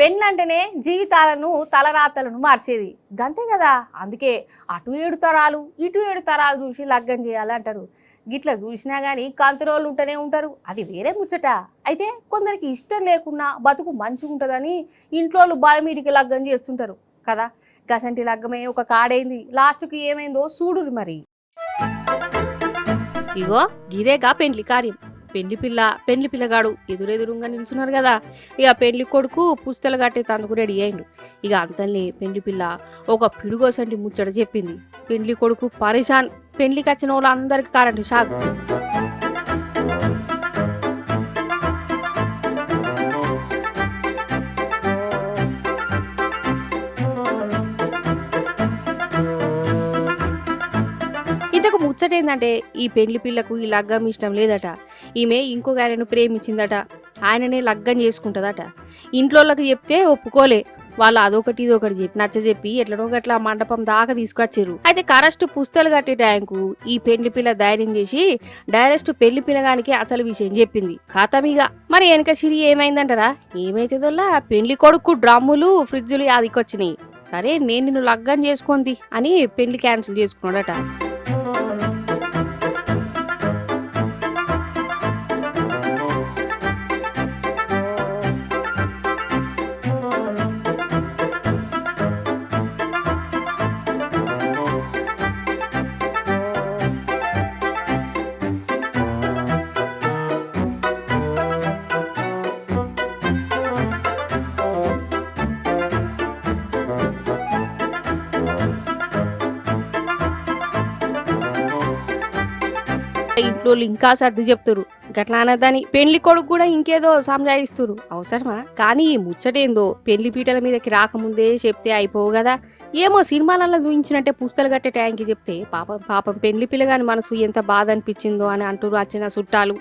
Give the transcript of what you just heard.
పెళ్ళంటేనే జీవితాలను తలరాతలను మార్చేది గంతే కదా. అందుకే అటు 7 తరాలు ఇటు 7 తరాలు చూసి లగ్గం చేయాలంటారు. గిట్లా చూసినా గానీ కంతురోళ్ళు ఉంటూనే ఉంటారు, అది వేరే ముచ్చట. అయితే కొందరికి ఇష్టం లేకున్నా బతుకు మంచిగా ఉంటుందని ఇంట్లోళ్ళు బాలమీడికి లగ్గం చేస్తుంటారు కదా. గసంటి లగ్గమే ఒక కాడైంది, లాస్ట్కి ఏమైందో చూడురు మరి. ఇగో గిదేగా పెండ్లి కార్యం. పెండ్లి పిల్లగాడు ఎదురెదురుగా నిల్చున్నారు కదా. ఇక పెండ్లి కొడుకు పుస్తలు కట్టే తందుకు రెడీ అయిండు. ఇక అంతల్ని పెండ్లి పిల్ల ఒక పిడుగోసంటి ముచ్చట చెప్పింది. పెండ్లి కొడుకు పరేషాన్. పెండ్లికి వచ్చిన వాళ్ళు అందరికి కరెంటు షాక్. ఇంతకు ముచ్చట ఏంటంటే ఈ పెండ్లి పిల్లకు ఈ లగ్గం ఇష్టం లేదట. ఈమె ఇంకొక ఆయనను ప్రేమించిందట, ఆయననే లగ్గం చేసుకుంటుందట. ఇంట్లోకి చెప్తే ఒప్పుకోలే. వాళ్ళు అదొకటి ఇదొకటి చెప్పి నచ్చజెప్పి ఎట్లనో గట్లా మండపం దాకా తీసుకొచ్చారు. అయితే కరెక్ట్ పుస్తలు కట్టే టైంకు ఈ పెండ్లి పిల్ల ధైర్యం చేసి డైరెక్ట్ పెళ్లి పిల్లగానికి అసలు విషయం చెప్పింది. ఖాతమిగా మరి వెనక సిరి ఏమైందంటారా? ఏమైతుందోలా పెండ్లి కొడుకు డ్రమ్ములు ఫ్రిడ్జులు అదికొచ్చినాయి. సరే నేను నిన్ను లగ్గం చేసుకుంది అని పెళ్లి క్యాన్సిల్ చేసుకున్నాడట. ఇంట్లో ఇంకా సర్ది చెప్తురు. గట్లా అనద్దని పెళ్లి కొడుకు కూడా ఇంకేదో సంజాయిస్తురు. అవసరమా? కానీ ఈ ముచ్చటేందో పెళ్లి పీటల మీదకి రాకముందే చెప్తే అయిపోవు కదా. ఏమో సినిమాలలో చూపించినట్టే పుస్తలు కట్టే ట్యాంకి చెప్తే పాపం పెళ్లి పిల్లగాని మనసు ఎంత బాధ అనిపించిందో అని అంటూరు వచ్చిన చుట్టాలు.